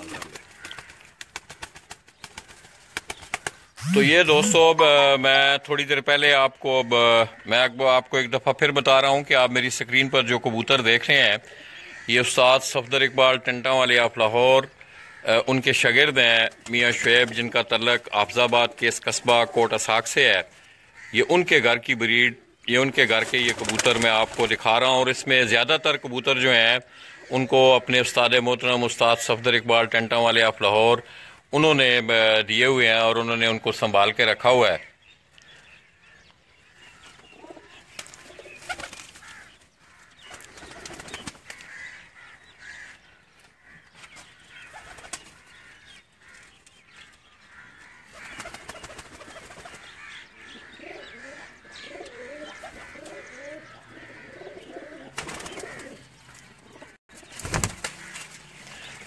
इस्तेमाल कर ले। तो ये दोस्तों अब मैं थोड़ी देर पहले आपको मैं आपको एक दफ़ा फिर बता रहा हूँ कि आप मेरी स्क्रीन पर जो कबूतर देख रहे हैं ये उस्ताद सफदर इकबाल टेंटा वाले ऑफ लाहौर उनके शागिर्द हैं मियाँ शुएब, जिनका तल्लक हाफजाबाद के इस कस्बा कोट असाक से है। ये उनके घर की ब्रीड, ये उनके घर के ये कबूतर मैं आपको दिखा रहा हूँ। और इसमें ज़्यादातर कबूतर जो हैं उनको अपने उस्ताद मोहतरम उस्ताद सफदर इकबाल टेंटा वाले ऑफ लाहौर उन्होंने दिए हुए हैं और उन्होंने उनको संभाल के रखा हुआ है।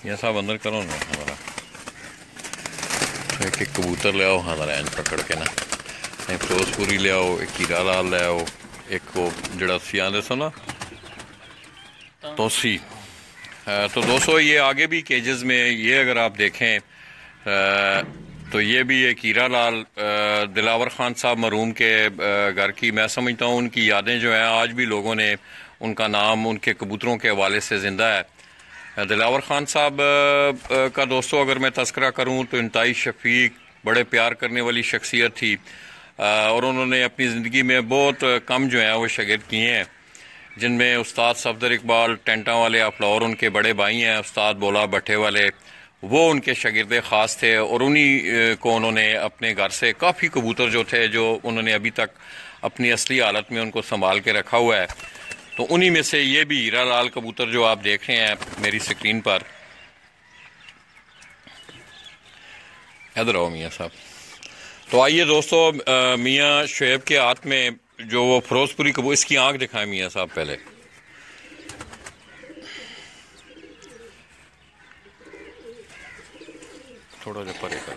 ये सब अंदर करो ना हमारा, एक एक कबूतर ले आओ हमारा एंड पकड़ के ना, एक फिरोजपुरी ले आओ, एक हीरा लाल ले आओ, एक वो जड़ा सी आंदे सो ना तोसी। तो दोस्तों ये आगे भी केजेस में ये अगर आप देखें तो ये भी एक हीरा लाल दिलावर खान साहब मरूम के घर की, मैं समझता हूँ उनकी यादें जो हैं आज भी लोगों ने उनका नाम उनके कबूतरों के हवाले से ज़िंदा है। दिलावर खान साहब का दोस्तों अगर मैं तस्करा करूं तो इंतहाई शफीक, बड़े प्यार करने वाली शख्सियत थी और उन्होंने अपनी ज़िंदगी में बहुत कम जो है वो शागिर्द किए हैं, जिनमें उस्ताद सफदर इकबाल टेंटा वाले ऑफ लाहौर उनके बड़े भाई हैं उस्ताद बोला भट्टे वाले, वो उनके शागिर्द ख़ास थे और उन्हीं को उन्होंने अपने घर से काफ़ी कबूतर जो थे जो उन्होंने अभी तक अपनी असली हालत में उनको संभाल के रखा हुआ है। तो उन्हीं में से ये भी हीरा लाल कबूतर जो आप देख रहे हैं मेरी स्क्रीन पर, इधर आओ मियाँ साहब। तो आइए दोस्तों मियाँ शुएब के हाथ में जो वो फिरोजपुरी कबूतर, इसकी आंख दिखाएं मियाँ साहब पहले। थोड़ा जो परे कर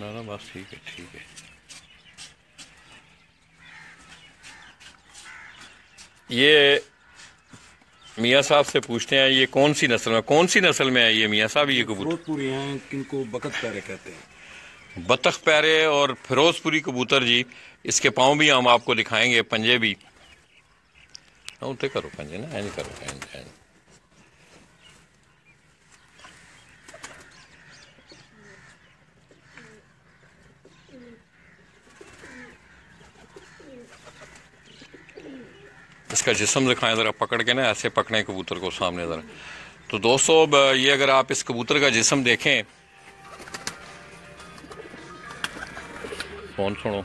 ना बस ठीक है ठीक है। ये मियाँ साहब से पूछते हैं ये कौन सी नस्ल में है ये मियाँ साहब ये कबूतर? फिरोजपुरी हैं, किनको बकत पैरे कहते हैं। बतख पैरे और फिरोजपुरी कबूतर जी, इसके पाँव भी हम आपको दिखाएंगे, पंजे भी उठे करो, पंजे ना एंड करो एंड। इसका जिस्म दिखाएं ज़रा पकड़ के ना, ऐसे पकड़े कबूतर को सामने ज़रा। तो दोस्तों ये अगर आप इस कबूतर का जिस्म देखें, फोन सुनो,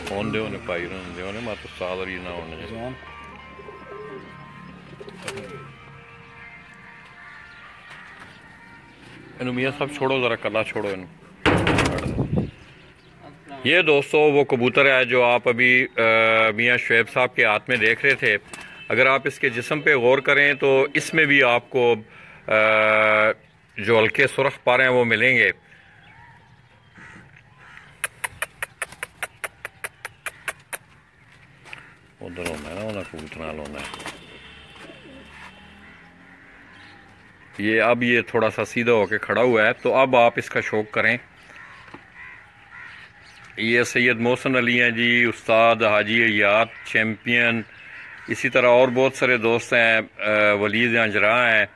फोन दो ने पाई दो ने मत सादरी ना होने इन मियाँ साहब छोड़ो ज़रा, कला छोड़ो इन। ये दोस्तों वो कबूतर है जो आप अभी मियाँ शुएब साहब के हाथ में देख रहे थे। अगर आप इसके जिस्म पे गौर करें तो इसमें भी आपको जो हल्के सुर्ख पारे हैं वो मिलेंगे। उधर होना है ना, उन्हें कबूतर होना है ये। अब ये थोड़ा सा सीधा होके खड़ा हुआ है, तो अब आप इसका शौक करें। ये सैयद मोहसिन अली हैं जी, उस्ताद हाजी अयात चैम्पियन, इसी तरह और बहुत सारे दोस्त हैं, वलीद अंजरा हैं।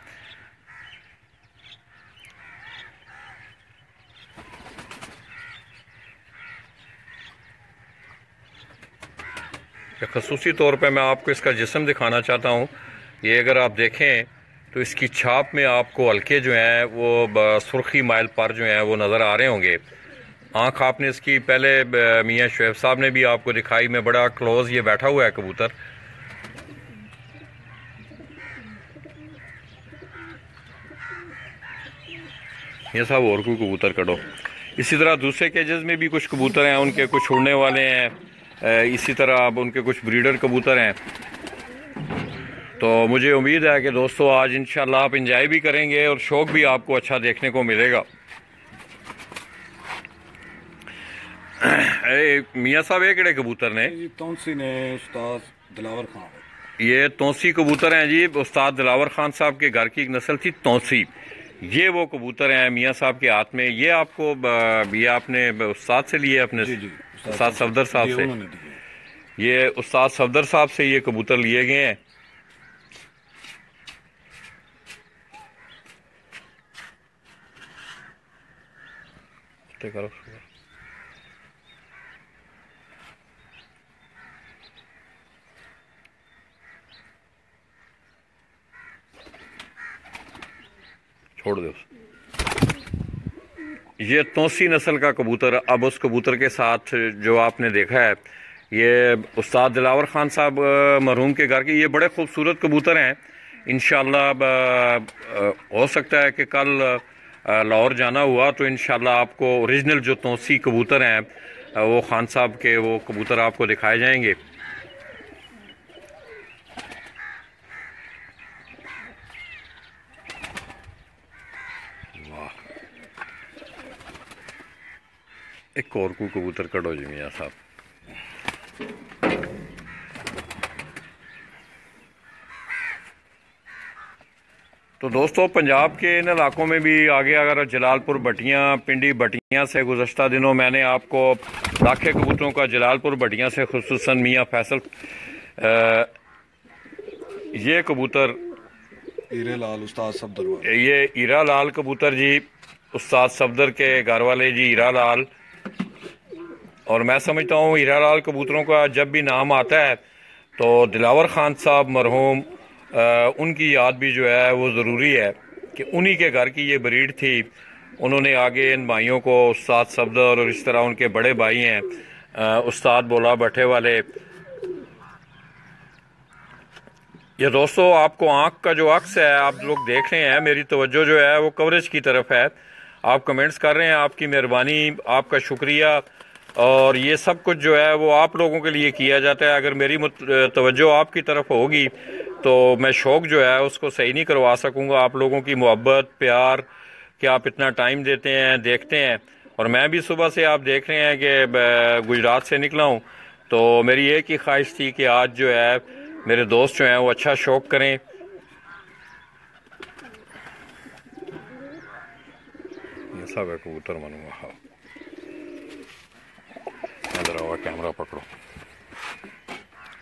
खसूसी तौर पे मैं आपको इसका जिस्म दिखाना चाहता हूँ। ये अगर आप देखें तो इसकी छाप में आपको हल्के जो हैं वो सुर्खी माइल पर जो हैं वो नज़र आ रहे होंगे। आँख आपने इसकी पहले मियाँ शुएब साहब ने भी आपको दिखाई, में बड़ा क्लोज ये बैठा हुआ है कबूतर। ये साहब और कोई कबूतर करो। इसी तरह दूसरे केजेस में भी कुछ कबूतर हैं, उनके कुछ उड़ने वाले हैं, इसी तरह अब उनके कुछ ब्रीडर कबूतर हैं। तो मुझे उम्मीद है कि दोस्तों आज इंशाल्लाह आप इंजॉय भी करेंगे और शौक भी आपको अच्छा देखने को मिलेगा। मियाँ साहब ये किहड़े कबूतर ने? तौंसी ने उस्ताद दिलावर खान। ये तौसी कबूतर हैं जी, उस्ताद दिलावर खान साहब के घर की एक नस्ल थी तौसी। ये वो कबूतर हैं मियाँ साहब के हाथ में। ये आपको ये आपने उस्ताद से लिए अपने? जी जी, उस्ताद सफदर साहब से। उन्होंने दिए। ये उस्ताद सफदर साहब से ये कबूतर लिए गए हैं। करो छोड़ दो। ये तौसी नस्ल का कबूतर। अब उस कबूतर के साथ जो आपने देखा है, ये उस्ताद दिलावर खान साहब मरहूम के घर के ये बड़े खूबसूरत कबूतर हैं। इंशाल्लाह हो सकता है कि कल लाहौर जाना हुआ तो इंशाल्लाह आपको ओरिजिनल जो तौसी कबूतर हैं वो खान साहब के वो कबूतर आपको दिखाए जाएंगे। एक और को कबूतर कटो जी मियाँ साहब। तो दोस्तों, पंजाब के इन इलाकों में भी आगे अगर जलालपुर भटियाँ, पिंडी भटियाँ से गुज़श्ता दिनों मैंने आपको लाखे कबूतरों का जलालपुर भटियाँ से खुसूसन मियाँ फैसल ये कबूतर हीरे लाल उस्ताद सफदर, ये हीरा लाल कबूतर जी उस्ताद सफदर के घर वाले जी हीरा लाल। और मैं समझता हूँ हीरा लाल कबूतरों का जब भी नाम आता है तो दिलावर खान साहब मरहूम उनकी याद भी जो है वो ज़रूरी है कि उन्हीं के घर की ये ब्रीड थी। उन्होंने आगे इन भाइयों को उस्ताद सफदर और इस तरह उनके बड़े भाई हैं उस्ताद बोला भट्टे वाले। ये दोस्तों, आपको आँख का जो अक्स है आप लोग देख रहे हैं, मेरी तवज्जो जो है वो कवरेज की तरफ है। आप कमेंट्स कर रहे हैं, आपकी मेहरबानी, आपका शुक्रिया। और ये सब कुछ जो है वो आप लोगों के लिए किया जाता है। अगर मेरी तवज्जो आपकी तरफ होगी तो मैं शौक़ जो है उसको सही नहीं करवा सकूँगा। आप लोगों की मोहब्बत, प्यार कि आप इतना टाइम देते हैं, देखते हैं। और मैं भी सुबह से आप देख रहे हैं कि गुजरात से निकला हूँ, तो मेरी एक ही ख्वाहिश थी कि आज जो है मेरे दोस्त जो हैं वो अच्छा शौक़ करें। ये सब है कबूतर मनूंगा। इधर आओ, कैमरा पकड़ो,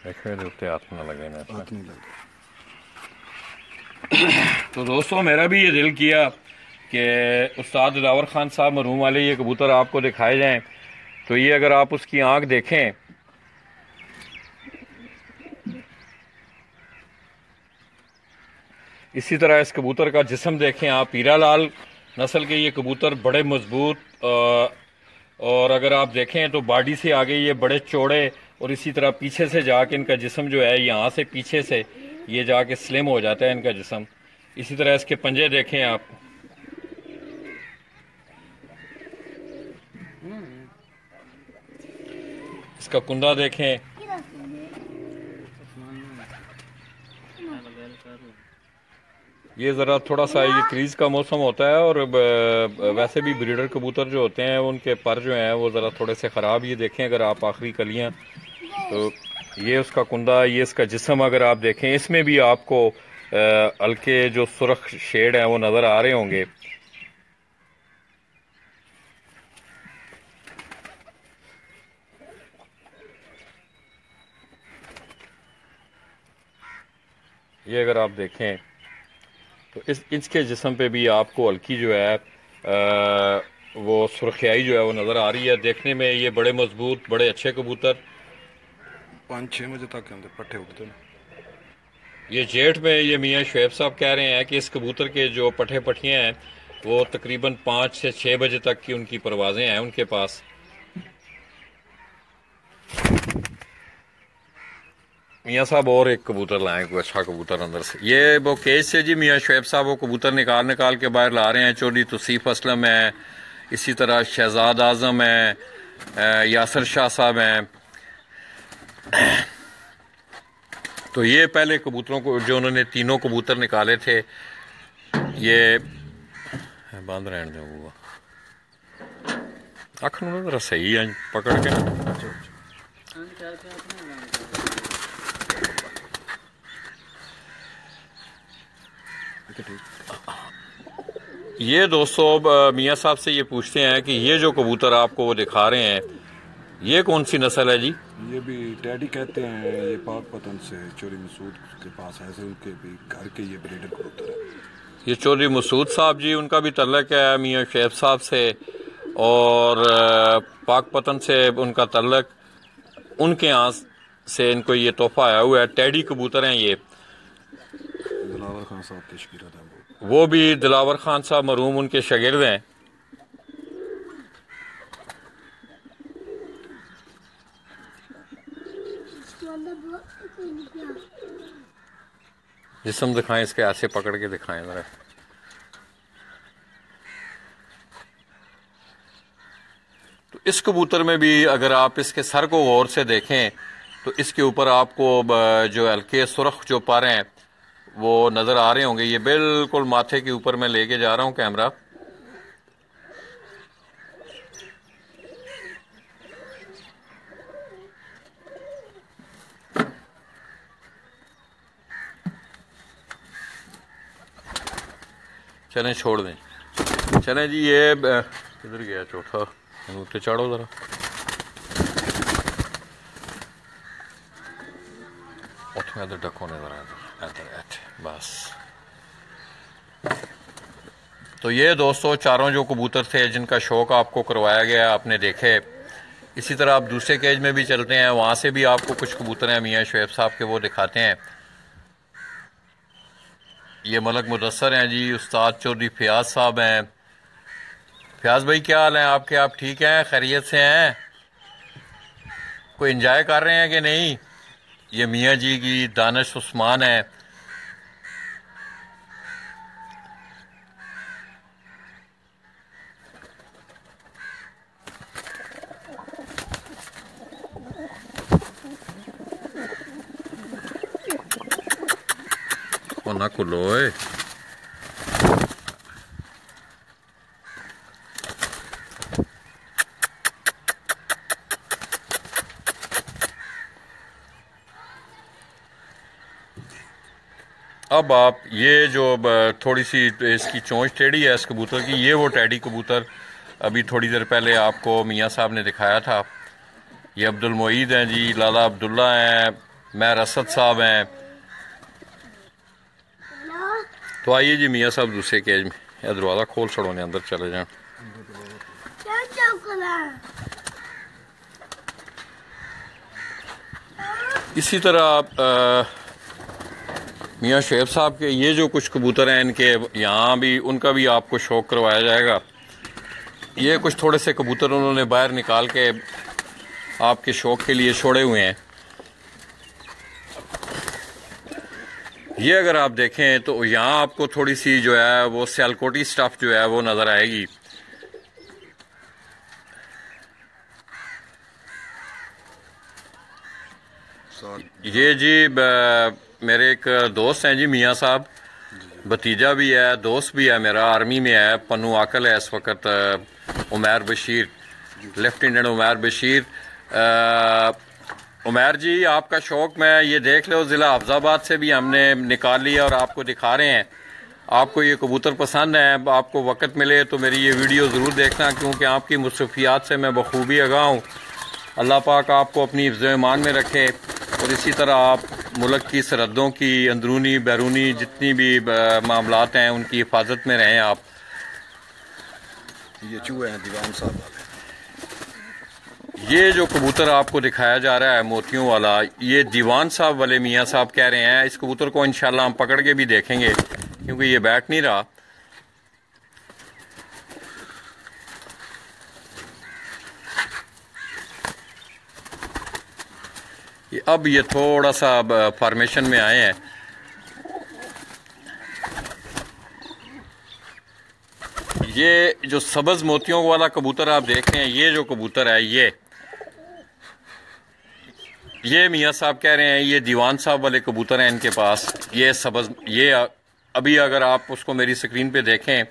देखो हाथ में लगे ना। तो दोस्तों, मेरा भी ये दिल किया कि उस्ताद दिलावर खान साहब मरहूम वाले ये कबूतर आपको दिखाए जाएं। तो ये अगर आप उसकी आंख देखें, इसी तरह इस कबूतर का जिस्म देखें आप। हीरा लाल नस्ल के ये कबूतर बड़े मजबूत और अगर आप देखें तो बॉडी से आगे ये बड़े चौड़े और इसी तरह पीछे से जाके इनका जिस्म जो है यहाँ से पीछे से ये जाके स्लिम हो जाता है इनका जिस्म। इसी तरह इसके पंजे देखें आप। इसका कुंदा देखें। ये ज़रा थोड़ा सा ये क्रीज का मौसम होता है और वैसे भी ब्रीडर कबूतर जो होते हैं उनके पर जो हैं वो ज़रा थोड़े से ख़राब। ये देखें अगर आप आखिरी कलियां, तो ये उसका कुंदा, ये इसका जिस्म अगर आप देखें, इसमें भी आपको हल्के जो सुर्ख शेड हैं वो नज़र आ रहे होंगे। ये अगर आप देखें तो इसके जिस्म पे भी आपको हल्की जो है वो सुर्खियाई जो है वो नज़र आ रही है। देखने में ये बड़े मजबूत, बड़े अच्छे कबूतर 5-6 बजे तक अंदर पट्टे उगते हैं। ये जेठ में ये मियाँ शुएब साहब कह रहे हैं कि इस कबूतर के जो पट्टे पट्टियाँ हैं वो तकरीबन 5 से 6 बजे तक की उनकी परवाज़ें हैं उनके पास। मियाँ साहब और एक कबूतर लाए, कोई अच्छा कबूतर अंदर से। ये वो केज से जी मियाँ शुएब साहब वो कबूतर निकाल के बाहर ला रहे हैं। चौधरी तौसीफ असलम है, इसी तरह शहजाद आज़म है, यासर शाह साहब हैं। तो ये पहले कबूतरों को जो उन्होंने तीनों कबूतर निकाले थे, ये बंद रहने दो वो अख जरा सही है पकड़ के। ठीक है ठीक। ये दोस्तों मियाँ साहब से ये पूछते हैं कि ये जो कबूतर आपको वो दिखा रहे हैं, ये कौन सी नस्ल है जी? ये भी टैडी कहते हैं, ये पाकपतन से चोरी मसूद के पास ऐसे उनके भी घर के ये ब्रीडर कबूतर है। ये चौधरी मसूद साहब जी, उनका भी तल्लक है मियाँ शेफ साहब से, और पाकपतन से उनका तल्लक, उनके यहाँ से इनको ये तोहफा आया हुआ है। टैडी कबूतर हैं ये। दिलावर खान साहब के शकीरत हैं वो भी दिलावर खान साहब मरहूम उनके शागिर्द हैं। जिस्म दिखाएं इसके, ऐसे पकड़ के दिखाएं जरा। तो इस कबूतर में भी अगर आप इसके सर को गौर से देखें तो इसके ऊपर आपको जो हल्के सुर्ख जो पर हैं वो नज़र आ रहे होंगे। ये बिल्कुल माथे के ऊपर मैं लेके जा रहा हूँ कैमरा। चलें छोड़ दें, चलें जी। ये किधर गया चौथा? ऊपर चढ़ो ज़रा। उसमें इधर ढको ने ज़रा, इधर बस। तो ये दोस्तों चारों जो कबूतर थे जिनका शौक़ आपको करवाया गया, आपने देखे। इसी तरह आप दूसरे केज में भी चलते हैं, वहाँ से भी आपको कुछ कबूतर हैं मियाँ शुएब साहब के, वो दिखाते हैं। ये मलक मुदस्सर हैं जी, उस्ताद चौधरी फयाज साहब हैं। फयाज भाई क्या हाल है आपके? आप ठीक हैं, खैरियत से हैं? कोई एंजॉय कर रहे हैं कि नहीं? ये मियाँ जी की दानिश उस्मान है। ना खुलो है। अब आप ये जो थोड़ी सी इसकी चोंच टेढ़ी है इस कबूतर की, ये वो टैडी कबूतर अभी थोड़ी देर पहले आपको मियाँ साहब ने दिखाया था। ये अब्दुल मोईद हैं जी, लाला अब्दुल्ला हैं, मैं रसद साहब हैं। तो आइए जी मियाँ साहब दूसरे केज में, या दरवाज़ा खोल छोड़ो ने अंदर चले जाएं। इसी तरह मियाँ शेफ साहब के ये जो कुछ कबूतर हैं, इनके यहाँ भी उनका भी आपको शौक़ करवाया जाएगा। ये कुछ थोड़े से कबूतर उन्होंने बाहर निकाल के आपके शौक़ के लिए छोड़े हुए हैं। ये अगर आप देखें तो यहाँ आपको थोड़ी सी जो है वो सियालकोटी स्टफ जो है वो नज़र आएगी। ये जी मेरे एक दोस्त हैं जी मियाँ साहब, भतीजा भी है, दोस्त भी है मेरा, आर्मी में है, पन्नू आकल है इस वक्त। उमैर बशीर, लेफ्टिनेंट उमैर बशीर। उमैर जी आपका शौक़ मैं ये देख लो ज़िला हफ्ज़ाबाद से भी हमने निकाल लिया और आपको दिखा रहे हैं। आपको ये कबूतर पसंद है, आपको वक़्त मिले तो मेरी ये वीडियो ज़रूर देखना, क्योंकि आपकी मुसफ़ियात से मैं बखूबी आगाह हूँ। अल्लाह पाक आपको अपनी हिफ़्ज़-ए-ईमान में रखे और इसी तरह आप मुल्क की सरहदों की अंदरूनी बैरूनी जितनी भी मामलात हैं उनकी हिफाजत में रहें आप। ये चूहे हैं दीवान साहब वाले। ये जो कबूतर आपको दिखाया जा रहा है मोतियों वाला, ये दीवान साहब वाले मियाँ साहब कह रहे हैं। इस कबूतर को इंशाल्लाह हम पकड़ के भी देखेंगे क्योंकि ये बैठ नहीं रहा। अब ये थोड़ा सा फॉर्मेशन में आए हैं। ये जो सब्ज मोतियों वाला कबूतर आप देख रहे हैं, ये जो कबूतर है ये मियाँ साहब कह रहे हैं ये दीवान साहब वाले कबूतर हैं इनके पास। ये सब्ज, ये अभी अगर आप उसको मेरी स्क्रीन पे देखें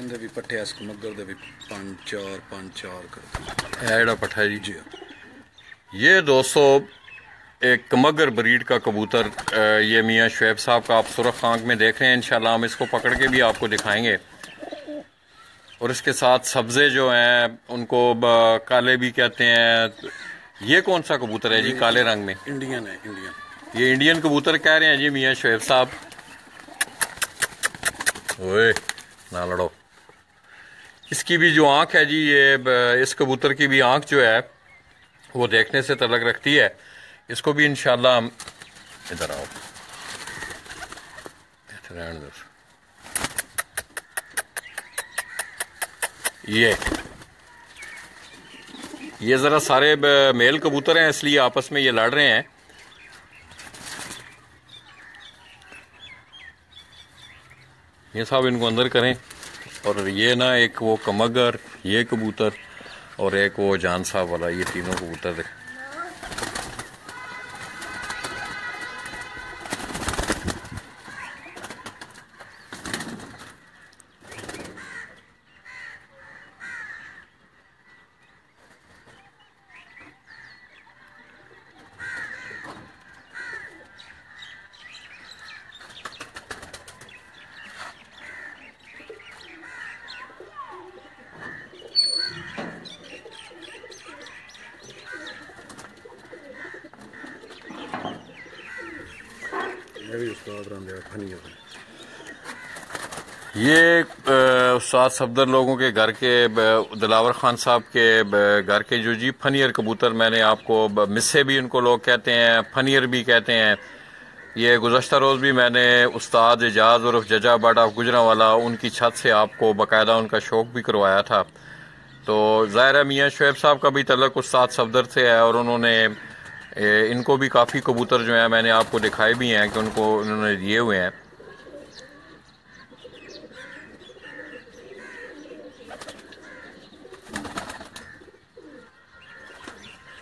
ਇਹਦੇ ਵੀ ਪੱਠੇ ਇਸ ਮੱਗਰ ਦੇ ਵੀ 5-4 ਇਹ ਜਿਹੜਾ ਪੱਠਾ ਜੀ जी ये दोस्तों एक मगर ब्रीड का कबूतर ये मियाँ शुएब साहब का आप सुरख आंख में देख रहे हैं। इंशाल्लाह हम इसको पकड़ के भी आपको दिखाएंगे। और इसके साथ सब्जे जो हैं उनको काले भी कहते हैं। ये कौन सा कबूतर है जी काले रंग में? इंडियन है, इंडियन। ये इंडियन कबूतर कह रहे हैं जी मियाँ शुएब साहब। ओए ना लड़ो। इसकी भी जो आंख है जी, ये इस कबूतर की भी आंख जो है वो देखने से तलक रखती है। इसको भी इंशाल्लाह हम इधर आओ ये जरा सारे मेल कबूतर हैं इसलिए आपस में ये लड़ रहे हैं। ये साहब इनको अंदर करें। और ये ना एक वो कमगर, ये कबूतर और एक वो जान साहब वाला, ये तीनों कबूतर देख। ये उस्ताद सफदर लोगों के घर के दिलावर खान साहब के घर के जो जी फनियर कबूतर, मैंने आपको मिस्से भी इनको लोग कहते हैं, फनियर भी कहते हैं। ये गुज़श्ता रोज़ भी मैंने उस्ताद एजाज और जजा बट ऑफ गुजरांवाला उनकी छत से आपको बाकायदा उनका शौक़ भी करवाया था। तो ज़ाहिर है मियाँ शुएब साहब का भी तल्लुक़ उस्ताद सफदर से है और उन्होंने इनको भी काफ़ी कबूतर जो हैं मैंने आपको दिखाए भी हैं कि उनको उन्होंने दिए हुए हैं।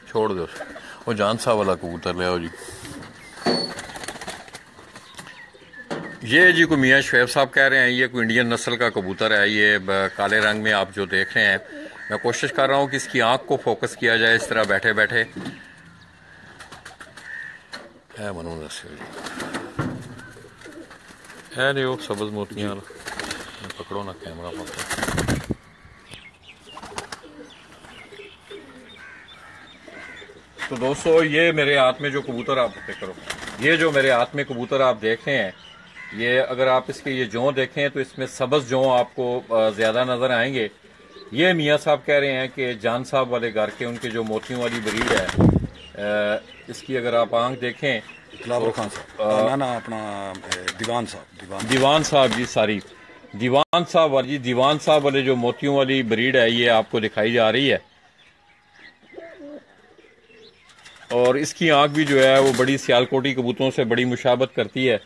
छोड़ दो वो जान साहब वाला कबूतर ले आओ जी। ये जी को मियाँ शुएब साहब कह रहे हैं, ये कोई इंडियन नस्ल का कबूतर है। ये काले रंग में आप जो देख रहे हैं, मैं कोशिश कर रहा हूँ कि इसकी आंख को फोकस किया जाए इस तरह बैठे बैठे है। मनो है नहीं वो सब्ज मोतियाँ पकड़ो ना कैमरा पकड़ो। तो दोस्तों ये मेरे हाथ में जो कबूतर आप करो, ये जो मेरे हाथ में कबूतर आप देख रहे हैं, ये अगर आप इसके ये जों देखें तो इसमें सब्ज जों आपको ज्यादा नजर आएंगे। ये मियाँ साहब कह रहे हैं कि जान साहब वाले घर के उनके जो मोतियों वाली ब्रीड है, इसकी अगर आप आंख देखें दिलावर खान साहब ना अपना दीवान साहब जी, सारी दीवान साहब वाली जी, दीवान साहब वाले जो मोतियों वाली ब्रीड है ये आपको दिखाई जा रही है। और इसकी आंख भी जो है वो बड़ी सियालकोटी कबूतरों से बड़ी मुशाबत करती है।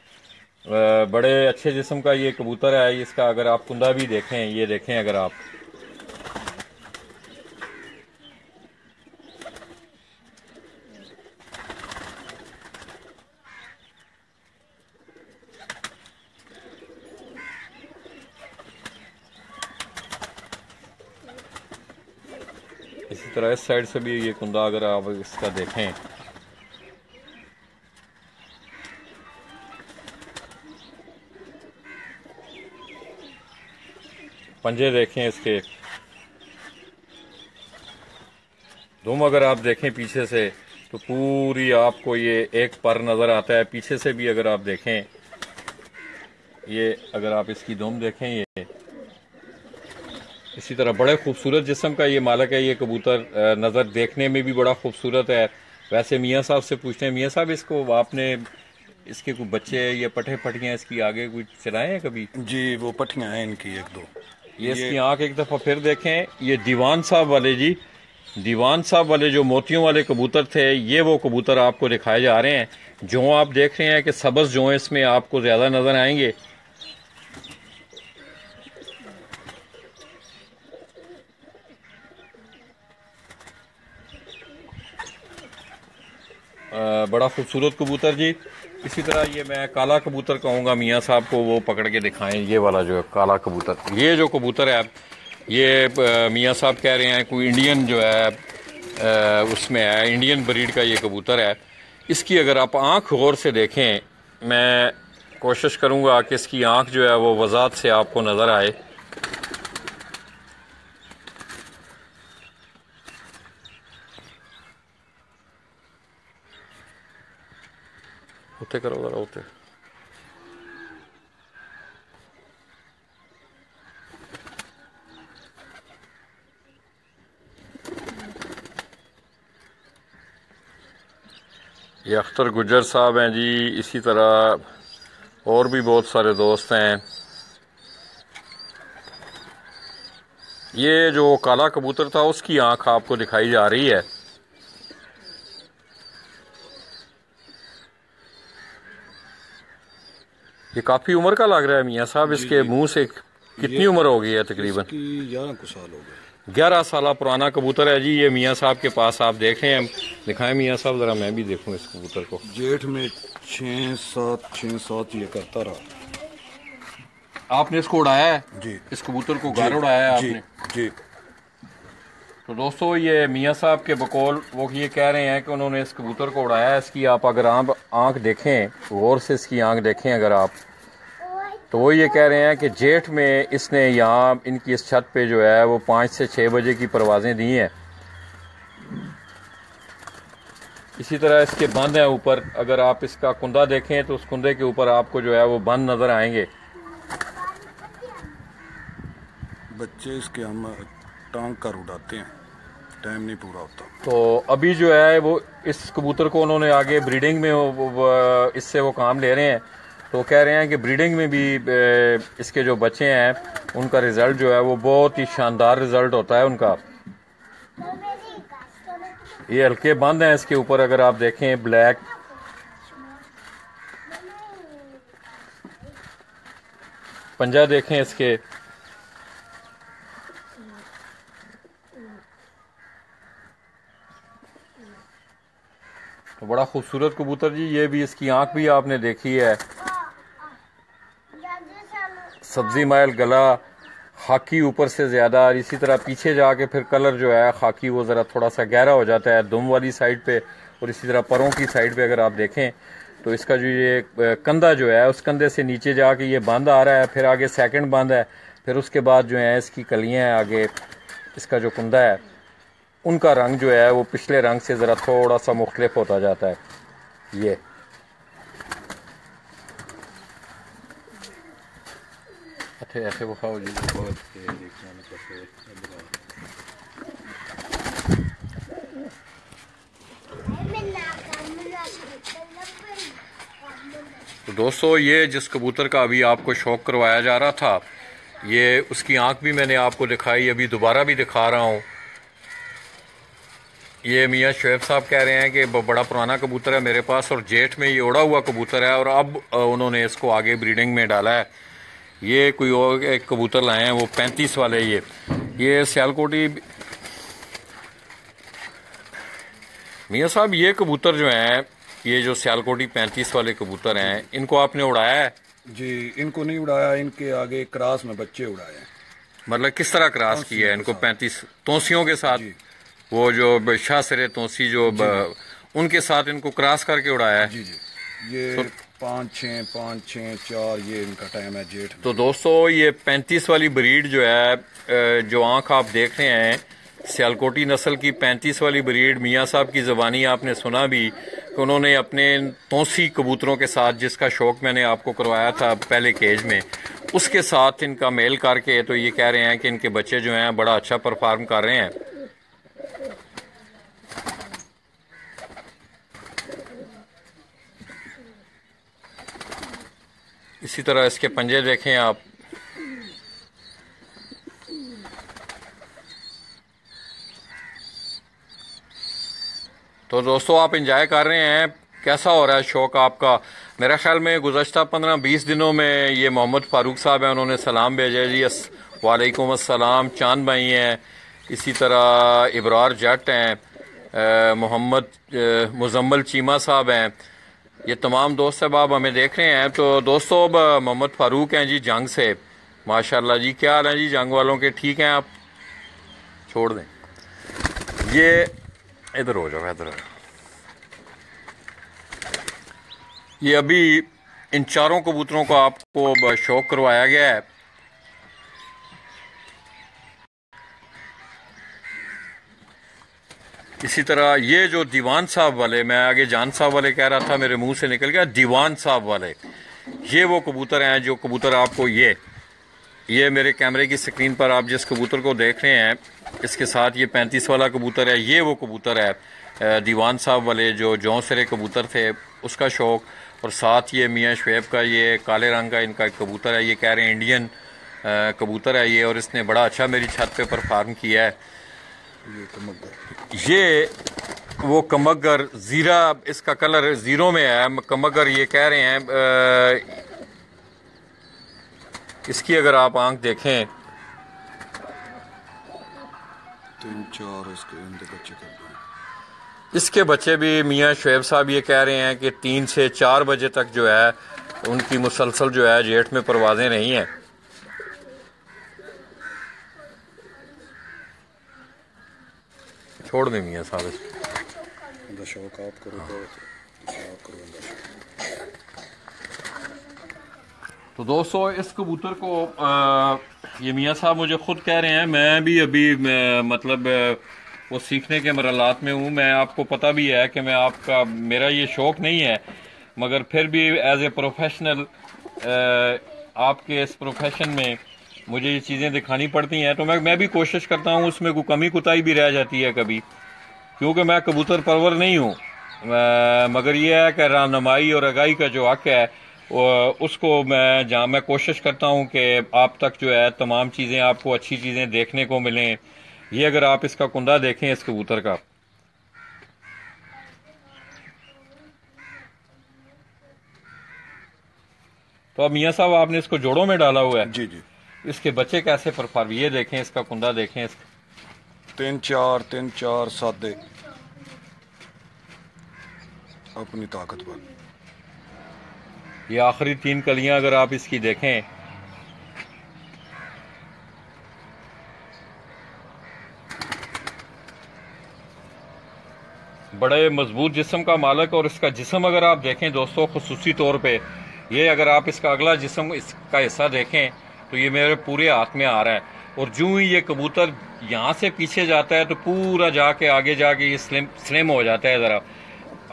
बड़े अच्छे जिस्म का ये कबूतर है। इसका अगर आप कुंदा भी देखें, ये देखें अगर आप, इसी तरह इस साइड से भी ये कुंदा अगर आप इसका देखें, पंजे देखें इसके, दुम अगर आप देखें पीछे से तो पूरी आपको ये एक पर नजर आता है। पीछे से भी अगर आप देखें, ये अगर आप इसकी दुम देखें, ये इसी तरह बड़े खूबसूरत जिस्म का ये मालक है। ये कबूतर नज़र देखने में भी बड़ा खूबसूरत है। वैसे मियाँ साहब से पूछते हैं, मियाँ साहब इसको आपने इसके कोई बच्चे ये पट्टे पट्टियाँ इसकी आगे कुछ चलाए हैं कभी? जी वो पट्टियाँ हैं इनकी एक दो। ये इसकी आंख एक दफ़ा फिर देखें। ये दीवान साहब वाले जी, दीवान साहब वाले जो मोतियों वाले कबूतर थे, ये वो कबूतर आपको दिखाए जा रहे हैं। जो आप देख रहे हैं कि सबज जो इसमें आपको ज़्यादा नज़र आएंगे। बड़ा खूबसूरत कबूतर जी। इसी तरह ये मैं काला कबूतर कहूँगा, मियाँ साहब को वो पकड़ के दिखाएं। ये वाला जो है काला कबूतर, ये जो कबूतर है ये मियाँ साहब कह रहे हैं कोई इंडियन जो है उसमें है, इंडियन ब्रीड का ये कबूतर है। इसकी अगर आप आँख गौर से देखें, मैं कोशिश करूँगा कि इसकी आँख जो है वो वज़ाहत से आपको नज़र आए। उठे करो ज़रा, उठे। ये अख्तर गुज्जर साहब हैं जी। इसी तरह और भी बहुत सारे दोस्त हैं। ये जो काला कबूतर था उसकी आंख आपको दिखाई जा रही है। ये काफ़ी उम्र का लग रहा है मियाँ साहब। इसके मुंह से कितनी उम्र हो गई है? तकरीबन 11 कुछ साल हो गए। 11 साल पुराना कबूतर है जी। ये मियाँ साहब के पास आप देख रहे हैं, दिखाएं मियाँ साहब ज़रा, मैं भी देखूं इस कबूतर को। जेठ में 6-7 ये करता रहा। आपने इसको उड़ाया है जी? इस कबूतर को घर उड़ाया है आपने? जी। तो दोस्तों ये मियाँ साहब के बकौल वो ये कह रहे हैं कि उन्होंने इस कबूतर को उड़ाया है। इसकी आप अगर आप आँख देखें, गौर से इसकी आँख देखें अगर आप, तो वो ये कह रहे हैं कि जेठ में इसने यहाँ इनकी इस छत पे जो है वो 5 से 6 बजे की परवाज़ें दी हैं। इसी तरह इसके बंद हैं ऊपर। अगर आप इसका कुंदा देखें तो उस कुंदे के ऊपर आपको जो है वो बंद नज़र आएंगे। बच्चे इसके हम टांग कर उड़ाते हैं, टाइम नहीं पूरा होता। तो अभी जो है वो इस कबूतर को उन्होंने आगे ब्रीडिंग में इससे वो काम ले रहे हैं। तो कह रहे हैं कि ब्रीडिंग में भी इसके जो बच्चे हैं उनका रिज़ल्ट जो है वो बहुत ही शानदार रिज़ल्ट होता है उनका। ये हल्के बंद हैं इसके ऊपर, अगर आप देखें ब्लैक। पंजा देखें इसके। तो बड़ा खूबसूरत कबूतर जी। ये भी इसकी आंख भी आपने देखी है, सब्जी माइल गला, खाकी ऊपर से ज़्यादा, और इसी तरह पीछे जाके फिर कलर जो है खाकी वो ज़रा थोड़ा सा गहरा हो जाता है दुम वाली साइड पे। और इसी तरह परों की साइड पे अगर आप देखें तो इसका जो ये कंधा जो है उस कंधे से नीचे जाके ये बंद आ रहा है, फिर आगे सेकंड बंद है, फिर उसके बाद जो है इसकी कलियाँ हैं आगे, इसका जो कुंदा है उनका रंग जो है वो पिछले रंग से ज़रा थोड़ा सा मुख्तलिफ होता जाता है। ये अच्छा ऐसे वो खाओ जी। तो दोस्तों ये जिस कबूतर का अभी आपको शौक करवाया जा रहा था, ये उसकी आंख भी मैंने आपको दिखाई, अभी दोबारा भी दिखा रहा हूँ। ये मियाँ शुएब साहब कह रहे हैं कि बड़ा पुराना कबूतर है मेरे पास और जेठ में ये उड़ा हुआ कबूतर है और अब उन्होंने इसको आगे ब्रीडिंग में डाला है। ये कोई और एक कबूतर लाए हैं वो 35 वाले। ये सियालकोटी। मियाँ साहब ये कबूतर जो हैं, ये जो सियालकोटी 35 वाले कबूतर हैं, इनको आपने उड़ाया है? जी, इनको नहीं उड़ाया, इनके आगे क्रॉस में बच्चे उड़ाए हैं। मतलब किस तरह क्रॉस किया है इनको? 35 तोसियों के साथ, वो जो शाहसरे तोसी जो उनके साथ इनको क्रॉस करके उड़ाया है। जी जी। ये 5-6 4 ये इनका टाइम है जेठ में। तो दोस्तों ये 35 वाली ब्रीड जो है, जो आंख आप देख रहे हैं, सियालकोटी नस्ल की 35 वाली ब्रीड, मियाँ साहब की ज़बानी आपने सुना भी कि उन्होंने अपने तोसी कबूतरों के साथ, जिसका शौक मैंने आपको करवाया था पहले केज में, उसके साथ इनका मेल करके तो ये कह रहे हैं कि इनके बच्चे जो हैं बड़ा अच्छा परफॉर्म कर रहे हैं। इसी तरह इसके पंजे देखें आप। तो दोस्तों आप इंजॉय कर रहे हैं, कैसा हो रहा है शौक आपका? मेरा ख्याल में गुज़श्ता 15-20 दिनों में ये मोहम्मद फ़ारूक साहब हैं, उन्होंने सलाम भेजा जी। वालेकुम अस्सलाम। चांद भाई हैं, इसी तरह इब्रार जट हैं, मोहम्मद मुजम्मल चीमा साहब हैं, ये तमाम दोस्त साहब हमें देख रहे हैं। तो दोस्तों अब मोहम्मद फारूक हैं जी जंग से। माशाल्लाह जी, क्या हाल है जी जंग वालों के? ठीक हैं आप? छोड़ दें ये, इधर हो जाओ, इधर। ये अभी इन चारों कबूतरों को आपको शौक करवाया गया है। इसी तरह ये जो दीवान साहब वाले, मैं आगे जान साहब वाले कह रहा था, मेरे मुंह से निकल गया, दीवान साहब वाले, ये वो कबूतर हैं जो कबूतर आपको ये मेरे कैमरे की स्क्रीन पर आप जिस कबूतर को देख रहे हैं, इसके साथ ये 35 वाला कबूतर है। ये वो कबूतर है दीवान साहब वाले जो जौं-सिरे कबूतर थे, उसका शौक। और साथ ये मियाँ शुएब का ये काले रंग का इनका एक कबूतर है। ये कह रहे हैं इंडियन कबूतर है ये, और इसने बड़ा अच्छा मेरी छत पे परफॉर्म किया है। ये वो कमगर जीरा, इसका कलर जीरो में है कमगर। ये कह रहे हैं इसकी अगर आप आंख देखें, 3-4 इसके बच्चे कर दिए। इसके बच्चे भी मियाँ शुएब साहब ये कह रहे हैं कि 3 से 4 बजे तक जो है उनकी मुसलसल जो है जेठ में परवाजें रही हैं। छोड़ दें मियाँ साहब इसको। शौक आप करो तो दोस्तों इस कबूतर को ये मियाँ साहब मुझे खुद कह रहे हैं, मैं भी अभी मतलब वो सीखने के मरहलात में हूँ। मैं आपको पता भी है कि मेरा ये शौक़ नहीं है, मगर फिर भी एज ए प्रोफेशनल आपके इस प्रोफेशन में मुझे ये चीज़ें दिखानी पड़ती हैं। तो मैं भी कोशिश करता हूँ, उसमें कोई कमी कुताही भी रह जाती है कभी, क्योंकि मैं कबूतर परवर नहीं हूँ। मगर ये है कि रहनुमाई और आगाही का जो हक है उसको मैं कोशिश करता हूँ कि आप तक जो है तमाम चीज़ें, आपको अच्छी चीज़ें देखने को मिलें। ये अगर आप इसका कुंदा देखें इस कबूतर का, तो अब मियाँ साहब आपने इसको जोड़ों में डाला हुआ है। जी जी। इसके बच्चे कैसे परफॉर्म, ये देखें इसका कुंदा देखें, इसका 3-4 सादे अपनी ताकत पर। ये आखिरी 3 कलियां अगर आप इसकी देखें, बड़े मजबूत जिस्म का मालिक। और इसका जिस्म अगर आप देखें दोस्तों खुसूसी तौर पे, ये अगर आप इसका अगला जिस्म इसका हिस्सा देखें तो ये मेरे पूरे हाथ में आ रहा है। और जो ही ये कबूतर यहाँ से पीछे जाता है तो पूरा जाके आगे जाके ये स्लिम हो जाता है। ज़रा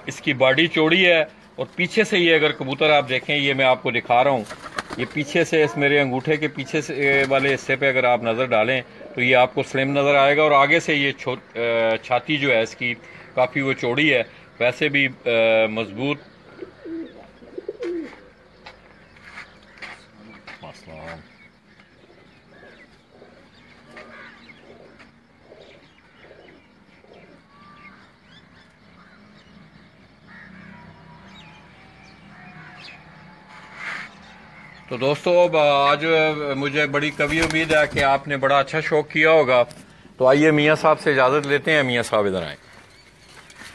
इसकी बॉडी चौड़ी है, और पीछे से ये अगर कबूतर आप देखें, ये मैं आपको दिखा रहा हूँ, ये पीछे से इस मेरे अंगूठे के पीछे से वाले हिस्से पे अगर आप नज़र डालें तो ये आपको स्लिम नज़र आएगा। और आगे से ये छाती जो है इसकी काफ़ी वो चौड़ी है, वैसे भी मजबूत। तो दोस्तों अब आज मुझे बड़ी कभी उम्मीद है कि आपने बड़ा अच्छा शौक किया होगा। तो आइए मियाँ साहब से इजाज़त लेते हैं। मियाँ साहब इधर आए।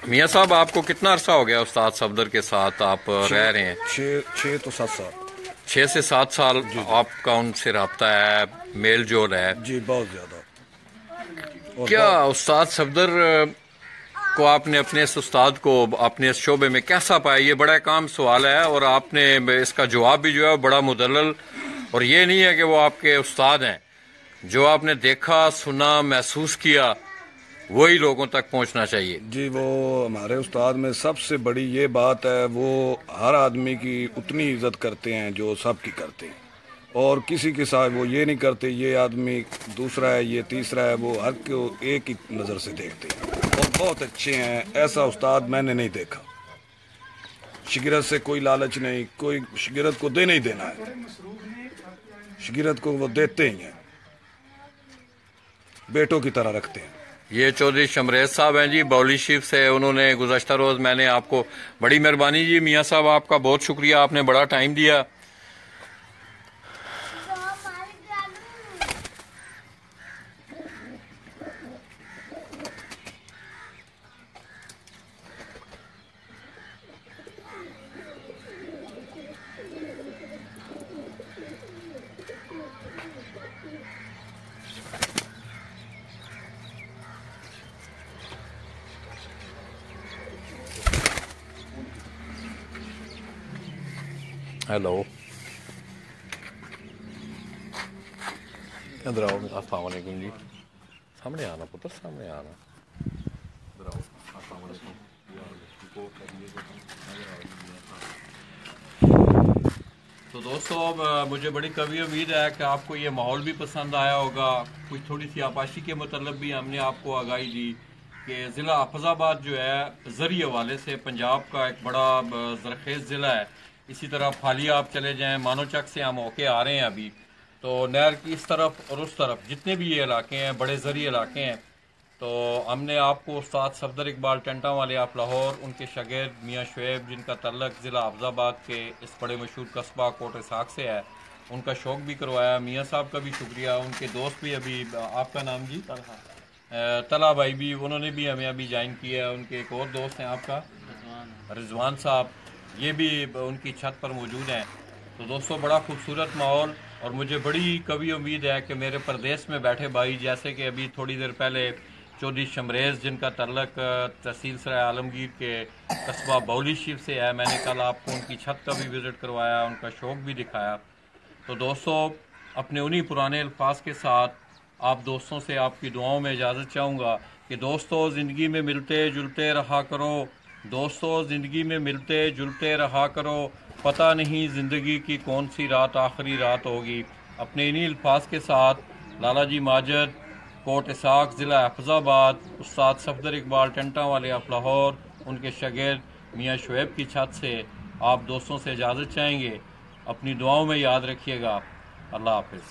मियाँ साहब आपको कितना अरसा हो गया उस्ताद सफदर के साथ आप रह रहे हैं? 6 तो 7 साल। 6 से 7 साल आपका उनसे रब्ता है, मेल जोल है? जी बहुत ज़्यादा। क्या उस्ताद सफदर को आपने अपने इस उस्ताद को अपने इस शोबे में कैसा पाया? ये बड़ा काम सवाल है, और आपने इसका जवाब भी जो है बड़ा मुदल्लल, और ये नहीं है कि वो आपके उस्ताद हैं। जो आपने देखा, सुना, महसूस किया, वही लोगों तक पहुंचना चाहिए। जी वो हमारे उस्ताद में सबसे बड़ी ये बात है, वो हर आदमी की उतनी इज्जत करते हैं जो सब की करते हैं, और किसी के साथ वो ये नहीं करते ये आदमी दूसरा है, ये तीसरा है। वो हर को एक ही नज़र से देखते हैं, और बहुत अच्छे हैं। ऐसा उस्ताद मैंने नहीं देखा। शिगिरत से कोई लालच नहीं, कोई शिगिरत को देना ही देना है, शिगिरत को वो देते ही हैं, बेटों की तरह रखते हैं। ये चौधरी शमरेज साहब हैं जी बौली शीफ से। उन्होंने गुज़श्ता रोज़ मैंने आपको, बड़ी मेहरबानी जी मियाँ साहब, आपका बहुत शुक्रिया, आपने बड़ा टाइम दिया। हेलो, इधर आओ। अस्सलाम वालेकुम जी। सामने आना पुत्र, सामने आना। इधर आओ। अस्सलाम वालेकुम। तो दोस्तों, अब मुझे बड़ी कभी उम्मीद है कि आपको ये माहौल भी पसंद आया होगा। कुछ थोड़ी सी आपाशी के मतलब भी हमने आपको आगाही दी कि ज़िला हफजाबाद जो है ज़रिए हवाले से पंजाब का एक बड़ा ज़रखेज़ ज़िला है। इसी तरह फालिया आप चले जाएं, मानोचक से हम होके आ रहे हैं अभी, तो नहर की इस तरफ और उस तरफ जितने भी ये इलाके हैं बड़े ज़रिए इलाके हैं। तो हमने आपको उस्ताद सफदर इकबाल टंटा वाले आप लाहौर, उनके शागिर्द मियाँ शुएब, जिनका तल्लक ज़िला हफजाबाद के इस बड़े मशहूर कस्बा कोट इसाक से है, उनका शौक भी करवाया। मियाँ साहब का भी शुक्रिया। उनके दोस्त भी अभी, आपका नाम जी? तला भाई भी, उन्होंने भी हमें अभी ज्वाइन किया है। उनके एक और दोस्त हैं आपका, रिजवान साहब, ये भी उनकी छत पर मौजूद हैं। तो दोस्तों, बड़ा खूबसूरत माहौल, और मुझे बड़ी कभी उम्मीद है कि मेरे प्रदेश में बैठे भाई, जैसे कि अभी थोड़ी देर पहले चौधरी शमरेज़, जिनका तल्लक तहसील सराय आलमगीर के कस्बा बौली शिव से है, मैंने कल आपको उनकी छत का भी विज़िट करवाया, उनका शौक भी दिखाया। तो दोस्तों, अपने उन्हीं पुराने अल्फाज के साथ आप दोस्तों से आपकी दुआओं में इजाज़त चाहूँगा कि दोस्तों, ज़िंदगी में मिलते जुलते रहा करो। दोस्तों, ज़िंदगी में मिलते जुलते रहा करो। पता नहीं ज़िंदगी की कौन सी रात आखिरी रात होगी। अपने इन्हीं अल्फाज के साथ लाला जी माजद, कोट इसाक, ज़िला हफजाबाद, उस्ताद सफदर इकबाल टंटा वाले आप लाहौर, उनके शागिर्द मियाँ शुएब की छत से आप दोस्तों से इजाज़त चाहेंगे। अपनी दुआओं में याद रखिएगा। अल्लाह हाफिज़।